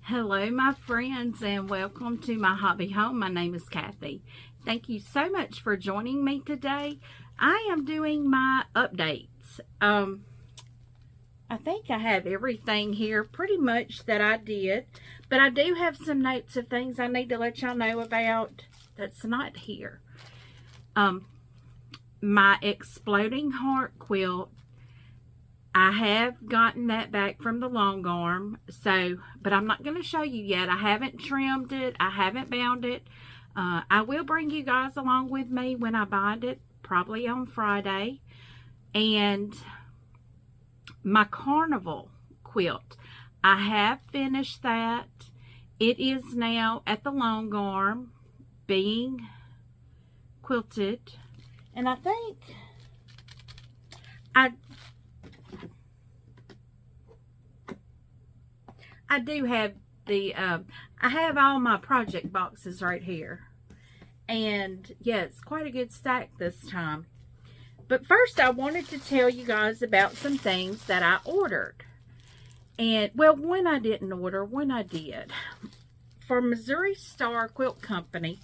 Hello my friends and welcome to my hobby home. My name is Cathy. Thank you so much for joining me today. I am doing my updates. I think I have everything here pretty much that I did, but I do have some notes of things I need to let y'all know about that's not here. My exploding heart quilt, I have gotten that back from the long arm, but I'm not going to show you yet. I haven't trimmed it. I haven't bound it. I will bring you guys along with me when I bind it, probably on Friday. And my carnival quilt, I have finished that. It is now at the long arm being quilted. And I think I do have the, I have all my project boxes right here. And yeah, it's quite a good stack this time. But first I wanted to tell you guys about some things that I ordered. And, well, one I didn't order, one I did. For Missouri Star Quilt Company,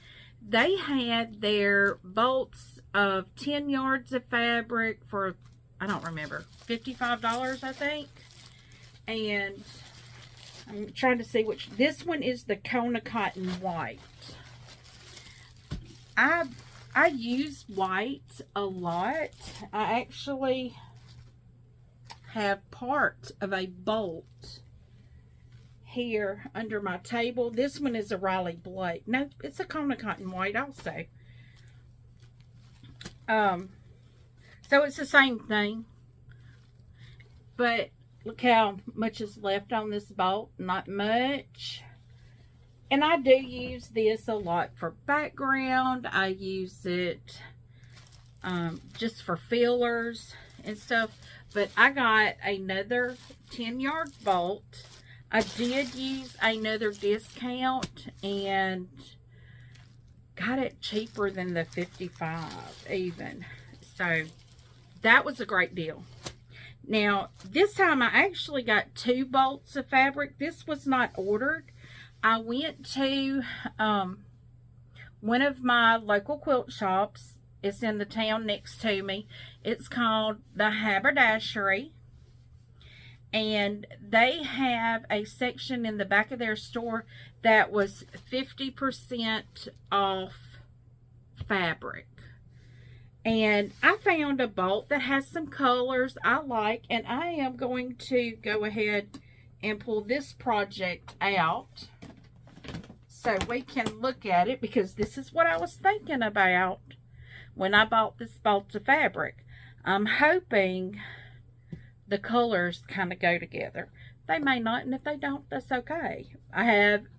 they had their bolts of 10 yards of fabric for, I don't remember, $55 I think. And I'm trying to see which. This one is the Kona Cotton White. I use white a lot. I actually have part of a bolt here under my table. This one is a Riley Blake. No, it's a Kona Cotton White also. So it's the same thing. But look how much is left on this bolt. Not much. And I do use this a lot for background. I use it just for fillers and stuff. But I got another 10-yard bolt. I did use another discount and got it cheaper than the 55 even. So that was a great deal. Now, this time I actually got 2 bolts of fabric. This was not ordered. I went to one of my local quilt shops. It's in the town next to me. It's called the Haberdashery. And they have a section in the back of their store that was 50% off fabric. And I found a bolt that has some colors I like, and I am going to go ahead and pull this project out so we can look at it, because this is what I was thinking about when I bought this bolt of fabric. I'm hoping the colors kind of go together. They may not, and if they don't, that's okay. And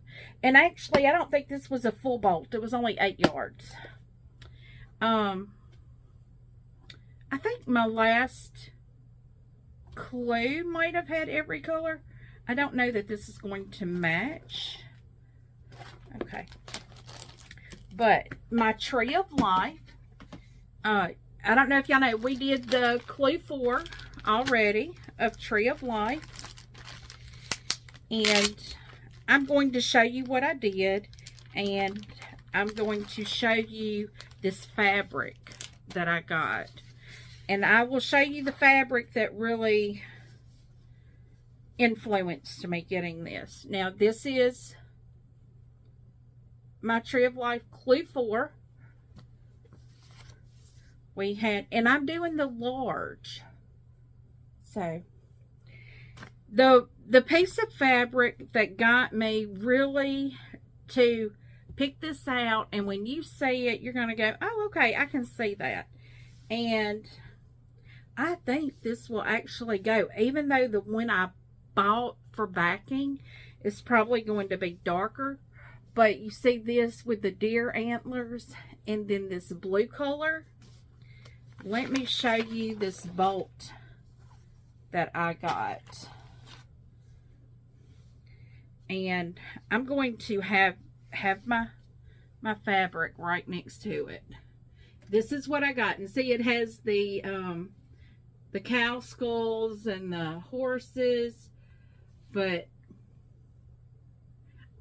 actually I don't think this was a full bolt. It was only 8 yards. I think my last clue might have had every color. I don't know that this is going to match. Okay. But my Tree of Life, I don't know if y'all know, we did the clue 4 already of Tree of Life. And I'm going to show you what I did. And I'm going to show you this fabric that I got. And I will show you the fabric that really influenced me getting this. Now, this is my Tree of Life Clue 4. We had, and I'm doing the large. So, the piece of fabric that got me really to pick this out, and when you see it, you're going to go, oh, okay, I can see that. And I think this will actually go, even though the one I bought for backing is probably going to be darker. But you see this with the deer antlers and then this blue color. Let me show you this bolt that I got. And I'm going to have my fabric right next to it. This is what I got. And see, it has the cow skulls and the horses, but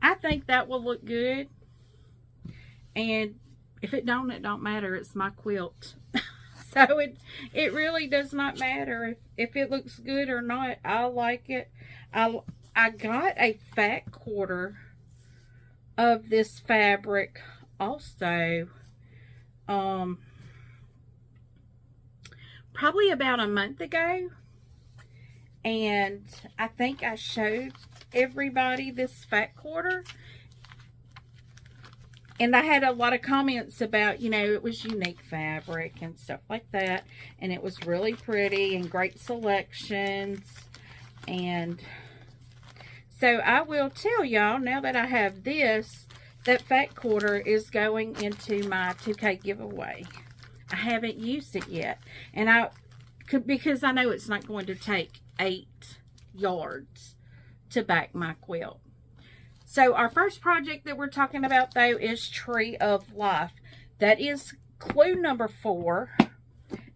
I think that will look good. And if it don't matter. It's my quilt. So it really does not matter if it looks good or not. I like it. I got a fat quarter of this fabric also. Probably about a month ago. And I think I showed everybody this fat quarter. And I had a lot of comments about, you know, it was unique fabric and stuff like that. And it was really pretty and great selections. And so I will tell y'all, now that I have this, that fat quarter is going into my 2K giveaway. I haven't used it yet. And because I know it's not going to take 8 yards to back my quilt. So our first project that we're talking about, though, is Tree of Life. That is clue number 4.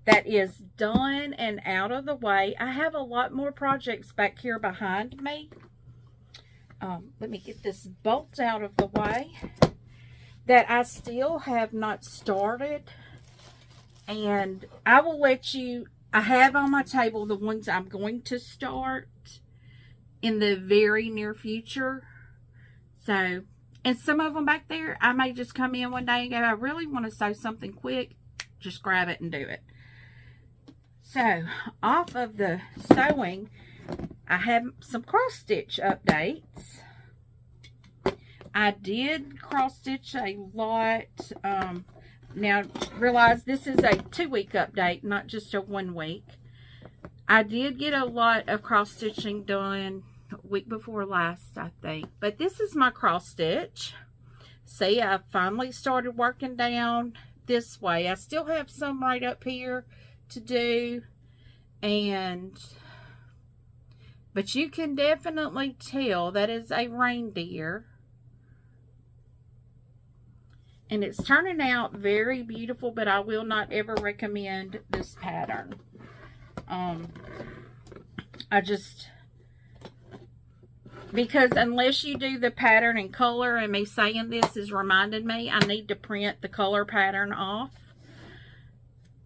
That is done and out of the way. I have a lot more projects back here behind me. Let me get this bolt out of the way that I still have not started. And I will let you, I have on my table the ones I'm going to start in the very near future. So, and some of them back there, I may just come in one day and go, I really want to sew something quick. Just grab it and do it. So, off of the sewing, I have some cross stitch updates. I did cross stitch a lot. Now, realize this is a 2-week update, not just a 1 week. I did get a lot of cross stitching done week before last, I think. But this is my cross stitch. See, I finally started working down this way. I still have some right up here to do. But you can definitely tell that is a reindeer. And it's turning out very beautiful, but I will not ever recommend this pattern. Because unless you do the pattern in color, and me saying this is reminding me, I need to print the color pattern off.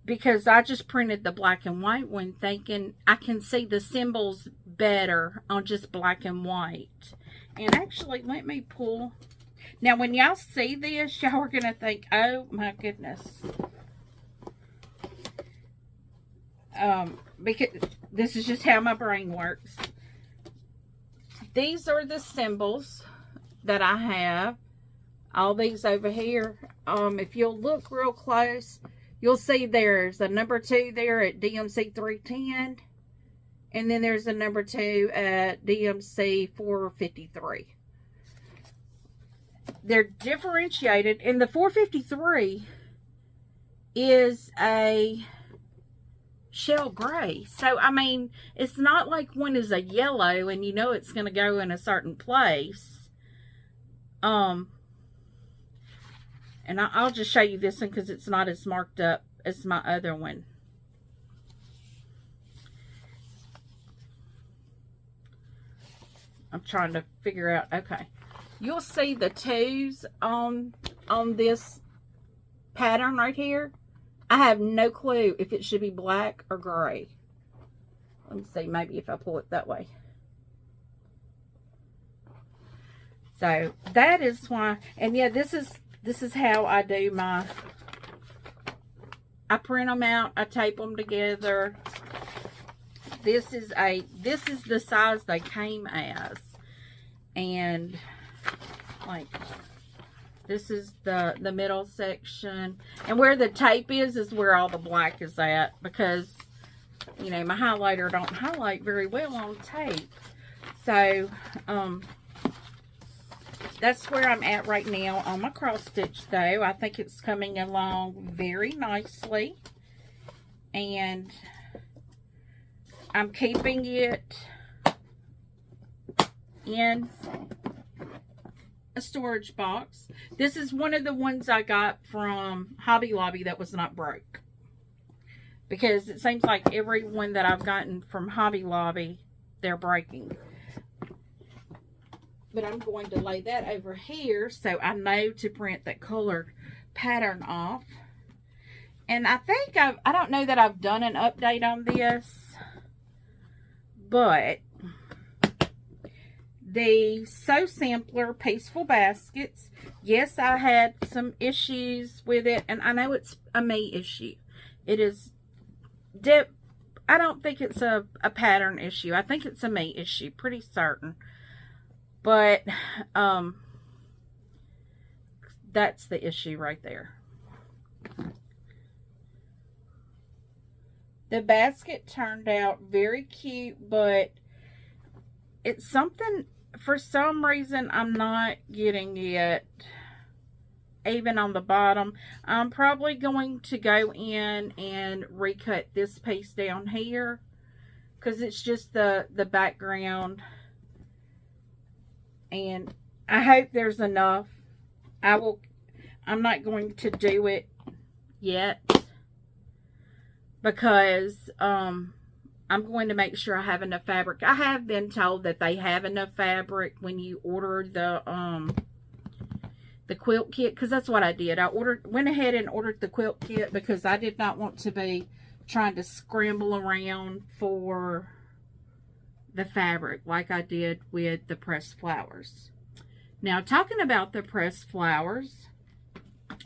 Because I just printed the black and white one thinking I can see the symbols better on just black and white. And actually, let me pull. Now, when y'all see this, y'all are going to think, oh my goodness. Because this is just how my brain works. These are the symbols that I have. All these over here. If you'll look real close, you'll see there's a number 2 there at DMC 310. And then there's a number 2 at DMC 453. They're differentiated. And the 453 is a shell gray. So, I mean, it's not like one is a yellow and you know it's going to go in a certain place. And I'll just show you this one because it's not as marked up as my other one. I'm trying to figure out, okay. You'll see the 2s on this pattern right here. I have no clue if it should be black or gray. Let me see, maybe if I pull it that way. So that is why, and yeah, this is how I do my, I print them out, I tape them together. This is the size they came as. And like, this is the middle section. And where the tape is where all the black is at. Because, you know, my highlighter don't highlight very well on tape. So, that's where I'm at right now on my cross stitch, though. I think it's coming along very nicely. And I'm keeping it in a storage box. This is one of the ones I got from Hobby Lobby that was not broke. Because it seems like every one that I've gotten from Hobby Lobby, they're breaking. but I'm going to lay that over here so I know to print that colored pattern off. And I think I don't know that I've done an update on this, but the Sew Sampler Peaceful Baskets, yes, I had some issues with it, and I know it's a me issue. It is, I don't think it's a pattern issue. I think it's a me issue, pretty certain. But, that's the issue right there. The basket turned out very cute, but it's something, for some reason, I'm not getting it even on the bottom. I'm probably going to go in and recut this piece down here, because it's just the background. And I hope there's enough. I'm not going to do it yet, because I'm going to make sure I have enough fabric. I have been told that they have enough fabric when you order the quilt kit, because that's what I did. I went ahead and ordered the quilt kit because I did not want to be trying to scramble around for the fabric like I did with the pressed flowers. Now, talking about the pressed flowers,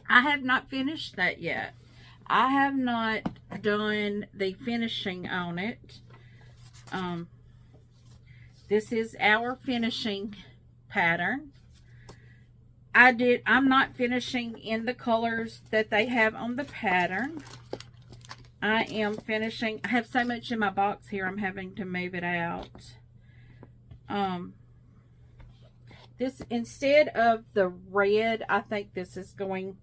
I have not finished that yet. I have not done the finishing on it. This is our finishing pattern. I'm not finishing in the colors that they have on the pattern. I am finishing. I have so much in my box here, I'm having to move it out. This, instead of the red, I think this is going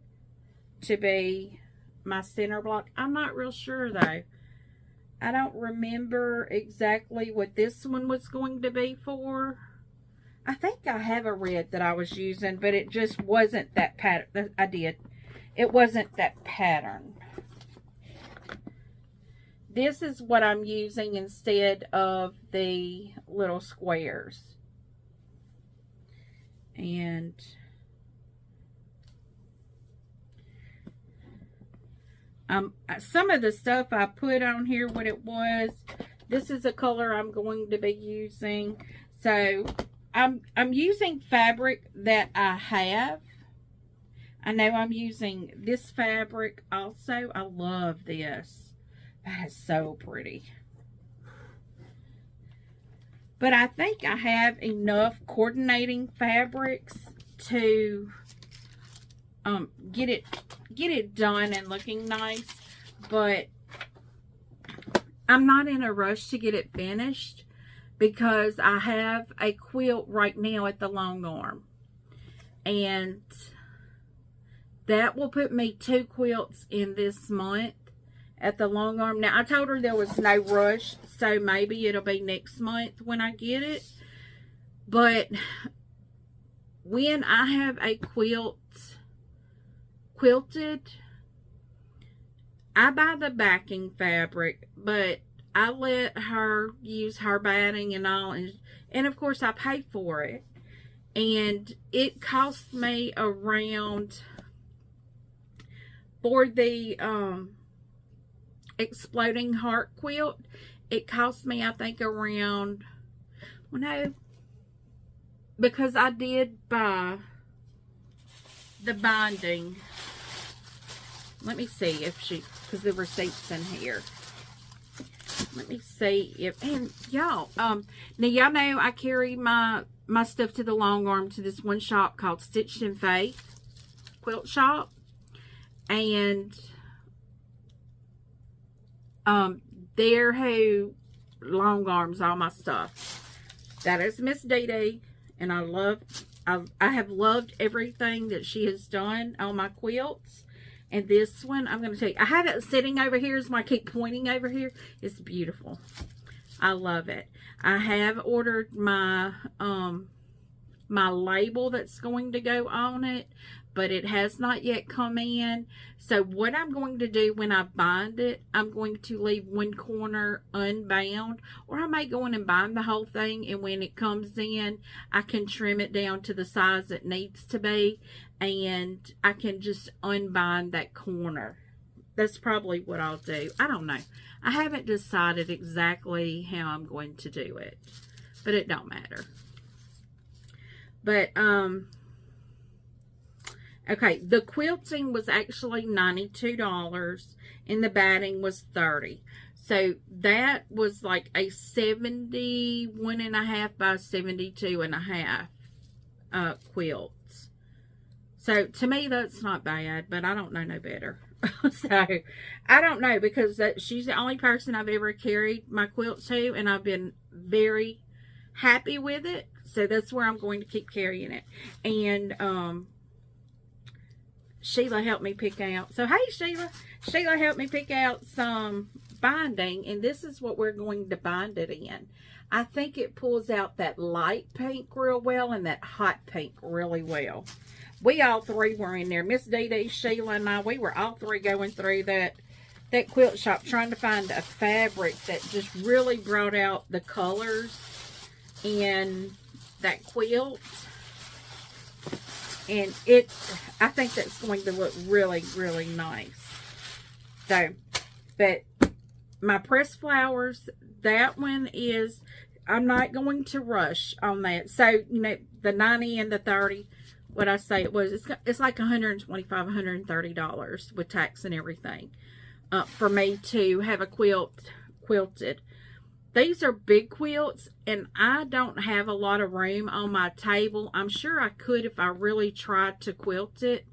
to be my center block. I'm not real sure though. I don't remember exactly what this one was going to be for. I think I have a red that I was using, but it just wasn't that pattern. It wasn't that pattern. This is what I'm using instead of the little squares. And some of the stuff I put on here, what it was. This is a color I'm going to be using. So I'm using fabric that I have. I know I'm using this fabric also. I love this. That is so pretty. But I think I have enough coordinating fabrics to get it done and looking nice. But I'm not in a rush to get it finished, because I have a quilt right now at the long arm, and that will put me 2 quilts in this month at the long arm. Now, I told her there was no rush, so maybe it'll be next month when I get it. But when I have a quilt quilted, I buy the backing fabric, but I let her use her batting and all, and of course I pay for it. And it cost me around, for the Exploding Heart quilt, it cost me, I think, around, well, no, because I did buy the binding. Let me see if because the receipt's in here. Let me see if, and y'all, now y'all know I carry my stuff to the long arm to this one shop called Stitched in Faith Quilt Shop, and they're who long arms all my stuff. That is Miss Dee Dee, and I have loved everything that she has done on my quilts. And this one, I'm going to tell you, I have it sitting over here, so I keep pointing over here. It's beautiful. I love it. I have ordered my my label that's going to go on it, but it has not yet come in. So what I'm going to do when I bind it, I'm going to leave one corner unbound, or I may go in and bind the whole thing, and when it comes in, I can trim it down to the size it needs to be, and I can just unbind that corner. That's probably what I'll do. I don't know. I haven't decided exactly how I'm going to do it, but it don't matter. But, okay, the quilting was actually $92 and the batting was $30. So that was like a 71.5 by 72.5 quilt. So to me, that's not bad, but I don't know no better. So I don't know, because she's the only person I've ever carried my quilt to, and I've been very happy with it. So that's where I'm going to keep carrying it. And Sheila helped me pick out. So hey, Sheila. Sheila helped me pick out some binding, and this is what we're going to bind it in. I think it pulls out that light pink real well and that hot pink really well. We all three were in there. Miss Dee Dee, Sheila, and I, we were all three going through that quilt shop trying to find a fabric that just really brought out the colors in that quilt. And I think that's going to look really, really nice. So, but my pressed flowers, that one is, I'm not going to rush on that. So, you know, the 90 and the 30, what I say it was, it's like $125, $130 with tax and everything for me to have a quilted. These are big quilts, and I don't have a lot of room on my table. I'm sure I could if I really tried to quilt it.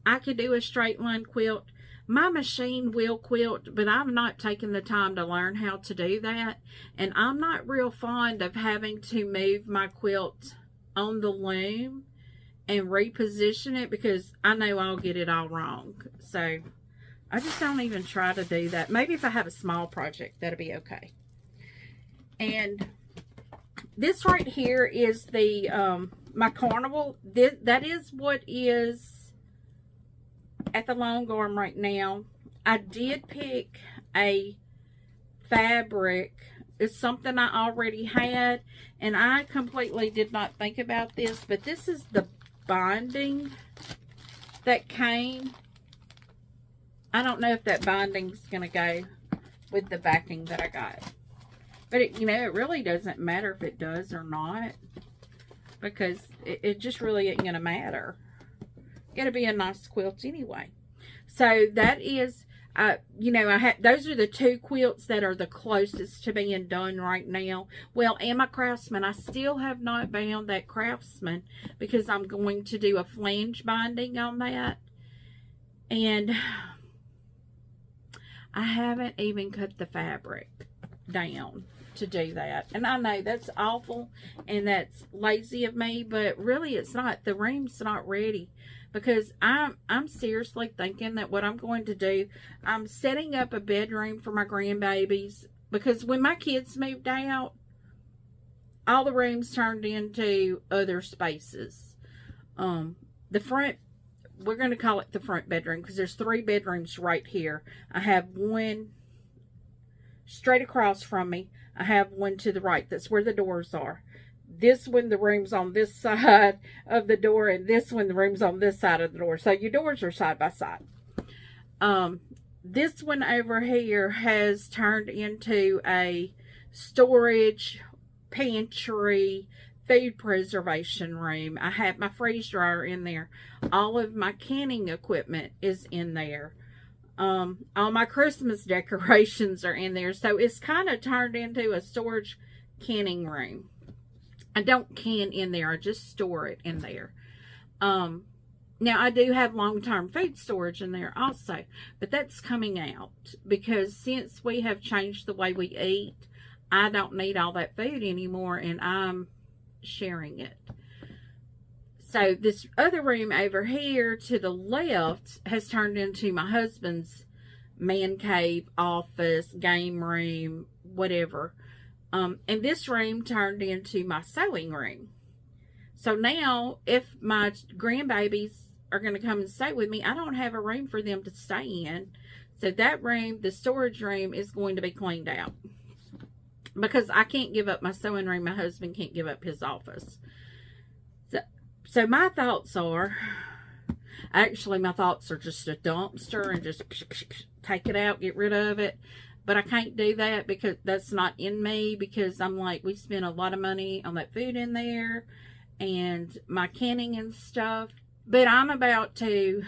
I could do a straight line quilt. My machine will quilt, but I've not taken the time to learn how to do that. And I'm not real fond of having to move my quilt on the loom and reposition it, because I know I'll get it all wrong. So I just don't even try to do that. Maybe if I have a small project, that'll be okay. And this right here is the my carnival. That is what is at the long arm right now. I did pick a fabric. It's something I already had, and I completely did not think about this, but this is the binding that came. I don't know if that binding's gonna go with the backing that I got, but you know, it really doesn't matter if it does or not, because it just really isn't gonna matter. It's gonna be a nice quilt anyway. So that is, you know, those are the two quilts that are the closest to being done right now. Well, and my Craftsman, I still have not bound that Craftsman, because I'm going to do a flange binding on that. And I haven't even cut the fabric down to do that. And I know that's awful and that's lazy of me, but really it's not. The room's not ready, because I'm seriously thinking that what I'm going to do, I'm setting up a bedroom for my grandbabies, because when my kids moved out, all the rooms turned into other spaces. The front, we're going to call it the front bedroom, because there's 3 bedrooms right here. I have one straight across from me. I have one to the right. That's where the doors are. This one, the room's on this side of the door, and this one, the room's on this side of the door. So your doors are side by side. This one over here has turned into a storage, pantry, food preservation room. I have my freeze dryer in there. All of my canning equipment is in there. All my Christmas decorations are in there. So it's kind of turned into a storage canning room. I don't can in there. I just store it in there. Now, I do have long-term food storage in there also. But that's coming out, because since we have changed the way we eat, I don't need all that food anymore, and I'm sharing it. So this other room over here to the left has turned into my husband's man cave, office, game room, whatever. And this room turned into my sewing room. So now, if my grandbabies are going to come and stay with me, I don't have a room for them to stay in. So that room, the storage room, is going to be cleaned out. Because I can't give up my sewing room. My husband can't give up his office. So my thoughts are, actually my thoughts are just a dumpster and just take it out, get rid of it. But I can't do that because that's not in me, because I'm like, we spend a lot of money on that food in there and my canning and stuff. But I'm about to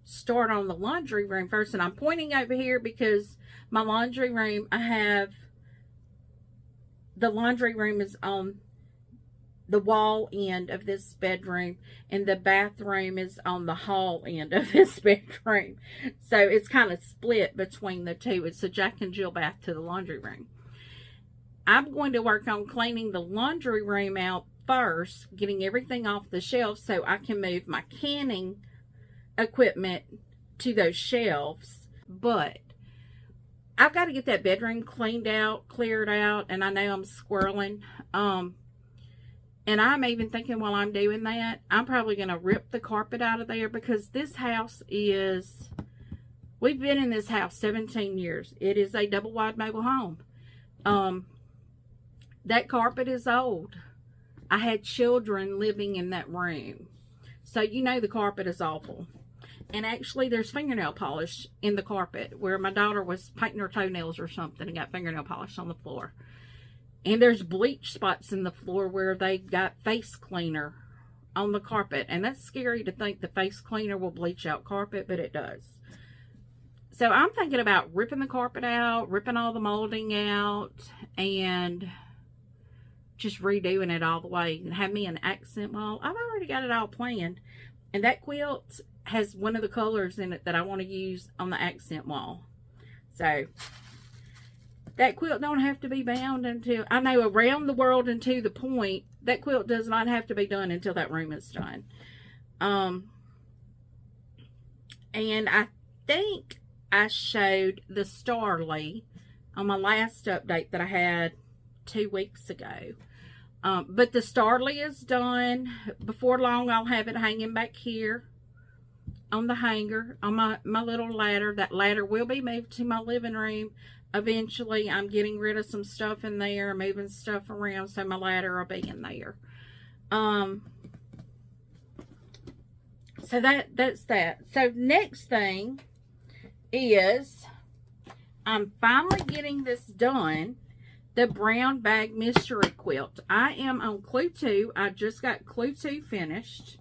start on the laundry room first, and I'm pointing over here because my laundry room, the laundry room is on the wall end of this bedroom, and the bathroom is on the hall end of this bedroom. So it's kind of split between the two. It's a Jack and Jill bath to the laundry room. I'm going to work on cleaning the laundry room out first, getting everything off the shelves so I can move my canning equipment to those shelves. But I've got to get that bedroom cleaned out, cleared out, and I know I'm squirreling. And I'm even thinking while I'm doing that, I'm probably going to rip the carpet out of there, because this house is, we've been in this house 17 years. It is a double wide mobile home. That carpet is old. I had children living in that room. So you know the carpet is awful. And actually there's fingernail polish in the carpet where my daughter was painting her toenails or something and got fingernail polish on the floor. And there's bleach spots in the floor where they got face cleaner on the carpet. And that's scary to think the face cleaner will bleach out carpet, but it does. So I'm thinking about ripping the carpet out, ripping all the molding out, and just redoing it all the way. And have me an accent wall. I've already got it all planned. And that quilt has one of the colors in it that I want to use on the accent wall. So that quilt don't have to be bound until, I know around the world and to the point, that quilt does not have to be done until that room is done. And I think I showed the Starly on my last update that I had 2 weeks ago. But the Starly is done. Before long, I'll have it hanging back here on the hanger, on my little ladder. That ladder will be moved to my living room. Eventually, I'm getting rid of some stuff in there, moving stuff around, so my ladder will be in there. So that's that. So next thing is, I'm finally getting this done. The brown bag mystery quilt. I am on clue 2. I just got clue 2 finished.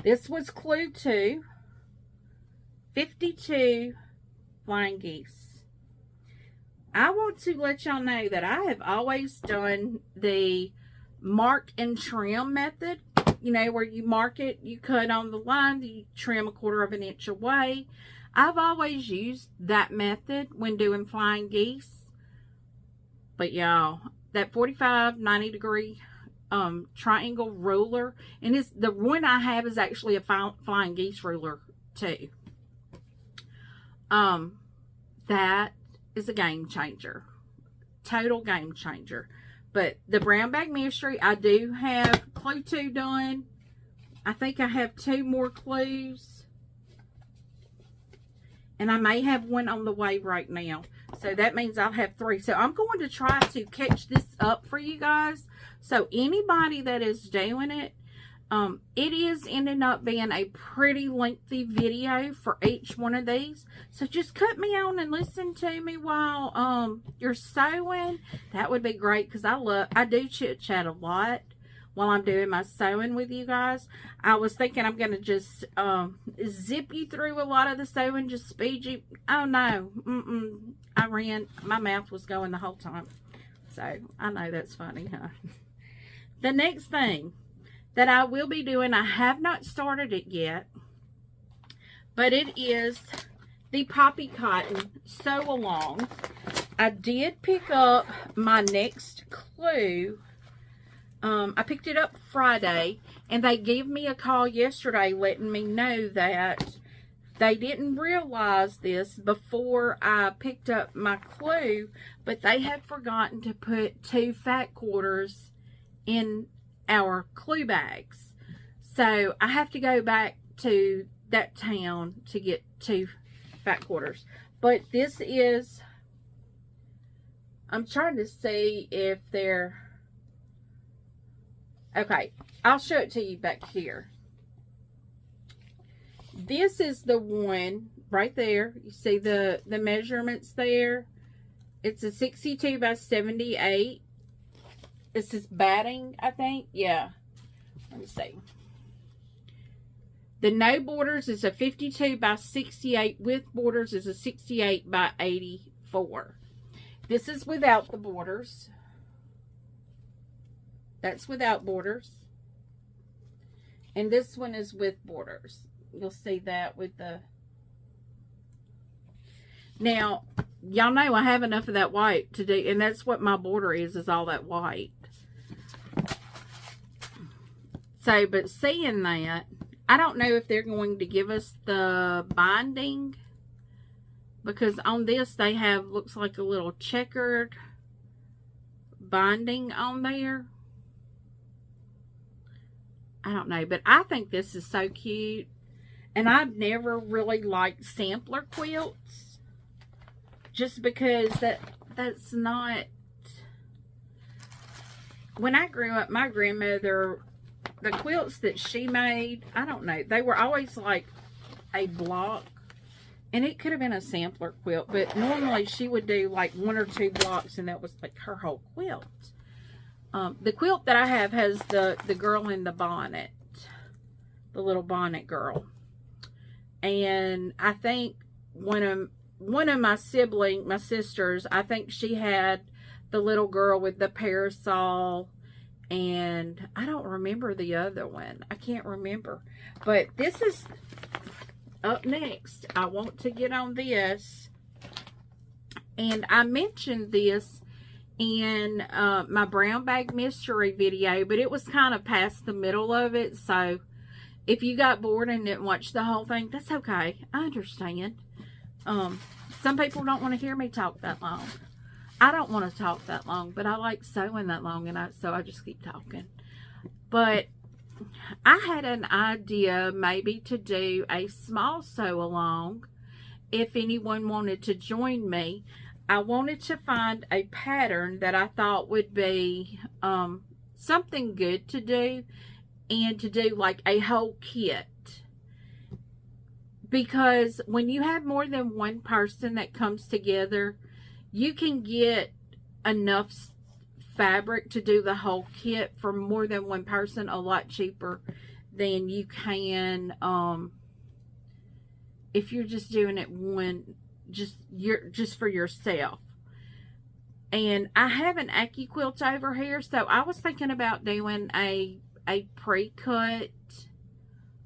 This was clue 2. 52 flying geese. I want to let y'all know that I have always done the mark and trim method. You know, where you mark it, you cut on the line, you trim 1/4 of an inch away. I've always used that method when doing flying geese. But y'all, that 45, 90 degree triangle ruler, and the one I have is actually a flying geese ruler too. That is a game changer. Total game changer. But the brown bag mystery, I do have clue 2 done. I think I have 2 more clues. And I may have one on the way right now. So that means I'll have 3. So I'm going to try to catch this up for you guys. So anybody that is doing it, it is ending up being a pretty lengthy video for each one of these. So just cut me on and listen to me while you're sewing. That would be great, because I do chit chat a lot while I'm doing my sewing with you guys. I was thinking I'm going to just zip you through a lot of the sewing, just speed you. Oh no, my mouth was going the whole time. So I know that's funny, huh? The next thing that I will be doing, I have not started it yet, but it is the Poppy Cotton Sew Along. I did pick up my next clue. I picked it up Friday, and they gave me a call yesterday letting me know that they didn't realize this before I picked up my clue, but they had forgotten to put 2 fat quarters in our clue bags. So I have to go back to that town to get to back quarters. But this is, I'm trying to see if they're, okay, I'll show it to you back here. This is the one right there. You see the measurements there. It's a 62 by 78. This is batting, I think. Yeah. Let me see. The no borders is a 52 by 68. With borders is a 68 by 84. This is without the borders. That's without borders. And this one is with borders. You'll see that with the... Now, y'all know I have enough of that white to do, and that's what my border is all that white. So, but seeing that, I don't know if they're going to give us the binding, because on this they have, looks like a little checkered binding on there. I don't know, but I think this is so cute. And I've never really liked sampler quilts, just because that's not... When I grew up, my grandmother, the quilts that she made, I don't know, they were always like a block. And it could have been a sampler quilt, but normally she would do like 1 or 2 blocks, and that was like her whole quilt. The quilt that I have has the girl in the bonnet, the little bonnet girl. And I think one of my sisters, I think she had the little girl with the parasol, and I don't remember the other one. I can't remember. But this is up next. I want to get on this. And I mentioned this in my brown bag mystery video, but it was kind of past the middle of it, so if you got bored and didn't watch the whole thing, that's okay. I understand. Some people don't want to hear me talk that long. I don't want to talk that long, but I like sewing that long, and so I just keep talking. But I had an idea maybe to do a small sew along if anyone wanted to join me. I wanted to find a pattern that I thought would be something good to do, and to do like a whole kit. Because when you have more than one person that comes together, you can get enough fabric to do the whole kit for more than one person a lot cheaper than you can if you're just doing it just for yourself. And I have an Aki quilt over here, so I was thinking about doing a pre-cut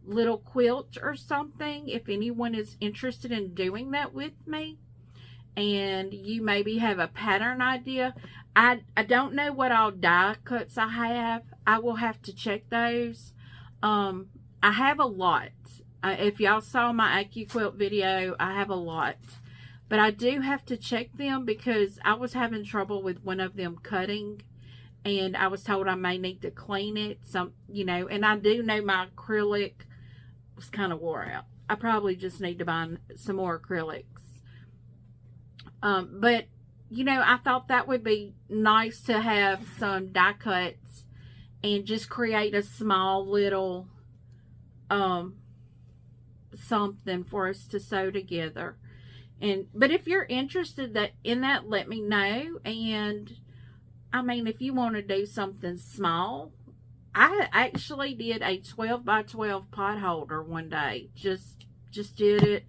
little quilt or something, if anyone is interested in doing that with me, and you maybe have a pattern idea. I don't know what all die cuts I have. I will have to check those. I have a lot. If y'all saw my Aki quilt video, I have a lot, but I do have to check them because I was having trouble with one of them cutting. And I was told I may need to clean it, and I do know my acrylic was kind of wore out. I probably just need to buy some more acrylics. But, I thought that would be nice to have some die cuts and just create a small little something for us to sew together. But if you're interested in that, let me know. And I mean, if you want to do something small, I actually did a 12 by 12 pot holder one day. Just did it.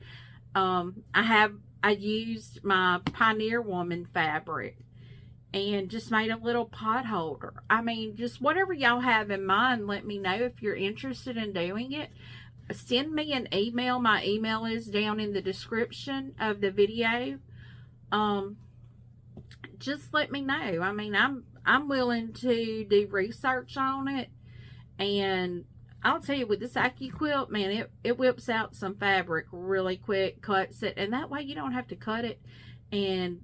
I used my Pioneer Woman fabric and just made a little pot holder. I mean, just whatever y'all have in mind, let me know if you're interested in doing it. Send me an email. My email is down in the description of the video. Just let me know. I mean, I'm willing to do research on it, and I'll tell you, with this Aki quilt, man, it whips out some fabric really quick, cuts it, and that way you don't have to cut it. And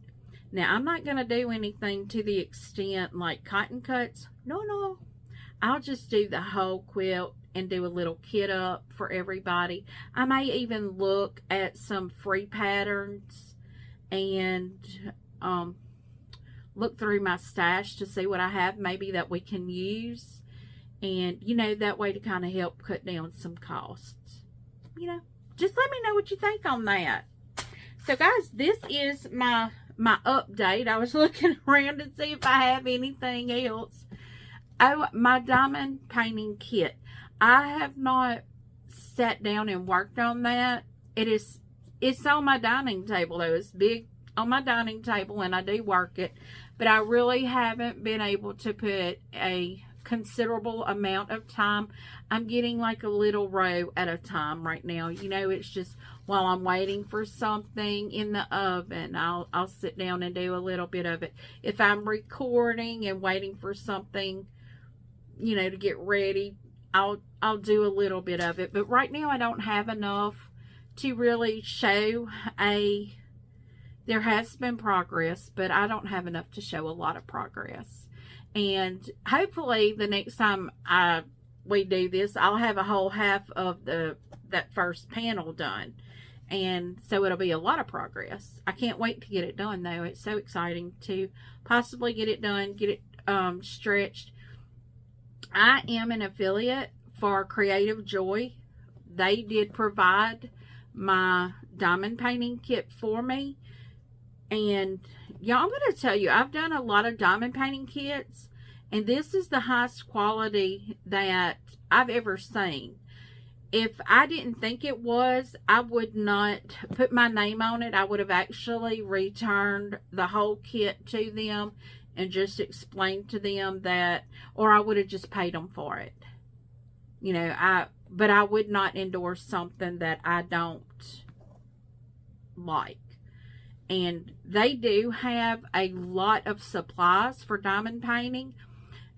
now I'm not going to do anything to the extent like cotton cuts. No, I'll just do the whole quilt, and do a little kit up for everybody. I may even look at some free patterns and look through my stash to see what I have maybe that we can use. And, you know, that way to kind of help cut down some costs. You know, just let me know what you think on that. So, guys, this is my update. I was looking around to see if I have anything else. Oh, my diamond painting kit. I have not sat down and worked on that. It's on my dining table, though. It's big on my dining table, and I do work it. But I really haven't been able to put a considerable amount of time. I'm getting like a little row at a time right now. You know, it's just while I'm waiting for something in the oven, I'll sit down and do a little bit of it. If I'm recording and waiting for something, you know, to get ready, I'll do a little bit of it. But right now I don't have enough to really show there has been progress, but I don't have enough to show a lot of progress. And hopefully the next time we do this, I'll have a whole half of that first panel done. And so it'll be a lot of progress. I can't wait to get it done, though. It's so exciting to possibly get it done, get it stretched. I am an affiliate for MyCraftJoy. They did provide my diamond painting kit for me. And y'all, I'm going to tell you, I've done a lot of diamond painting kits, and this is the highest quality that I've ever seen. If I didn't think it was, I would not put my name on it. I would have actually returned the whole kit to them and just explained to them that, or I would have just paid them for it. You know, but I would not endorse something that I don't like. And they do have a lot of supplies for diamond painting.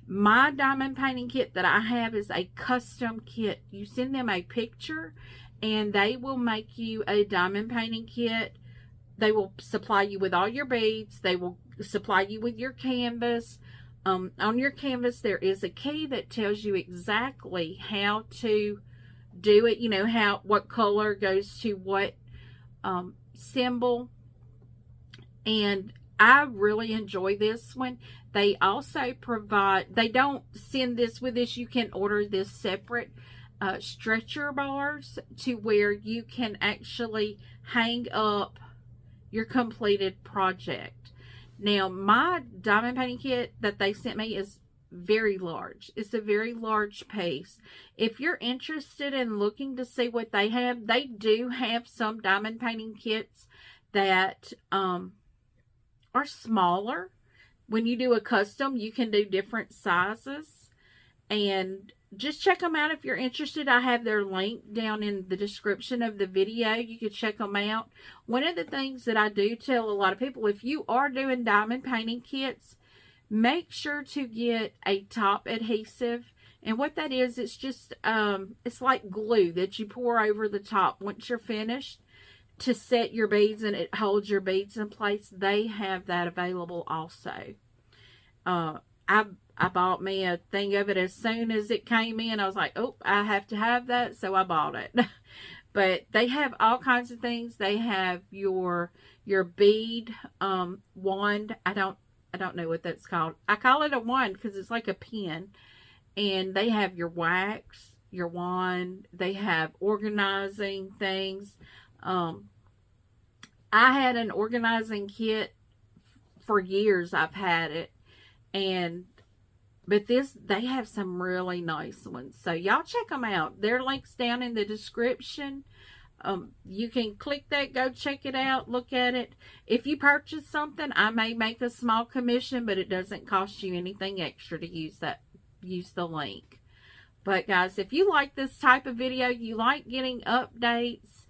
My diamond painting kit that I have is a custom kit. You send them a picture and they will make you a diamond painting kit. They will supply you with all your beads. They will supply you with your canvas. On your canvas there is a key that tells you exactly how to do it. You know, what color goes to what symbol. And I really enjoy this one. They also provide, they don't send this with this. You can order this separate stretcher bars to where you can actually hang up your completed project. Now, my diamond painting kit that they sent me is very large. It's a very large piece. If you're interested in looking to see what they have, they do have some diamond painting kits that are smaller. When you do a custom, you can do different sizes, and just check them out if you're interested. I have their link down in the description of the video. You can check them out. One of the things that I do tell a lot of people, if you are doing diamond painting kits, make sure to get a top adhesive. And what that is, it's just it's like glue that you pour over the top once you're finished to set your beads, and it holds your beads in place. They have that available also. I bought me a thing of it as soon as it came in. I was like, oh, I have to have that, so I bought it. But they have all kinds of things. They have your bead wand. I don't know what that's called. I call it a wand because it's like a pin. And they have your wax, your wand. They have organizing things. I had an organizing kit for years. I've had it, but they have some really nice ones. So y'all check them out. Their link's down in the description. You can click that, go check it out, look at it. If you purchase something, I may make a small commission, but it doesn't cost you anything extra to use the link. But guys, if you like this type of video, you like getting updates,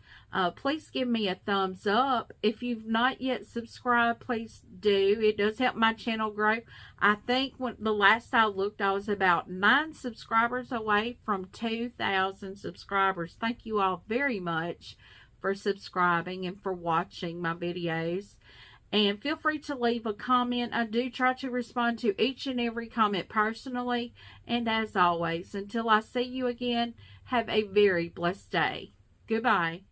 please give me a thumbs up. If you've not yet subscribed, please do. It does help my channel grow. I think the last I looked, I was about 9 subscribers away from 2,000 subscribers. Thank you all very much for subscribing and for watching my videos. And feel free to leave a comment. I do try to respond to each and every comment personally. And as always, until I see you again, have a very blessed day. Goodbye.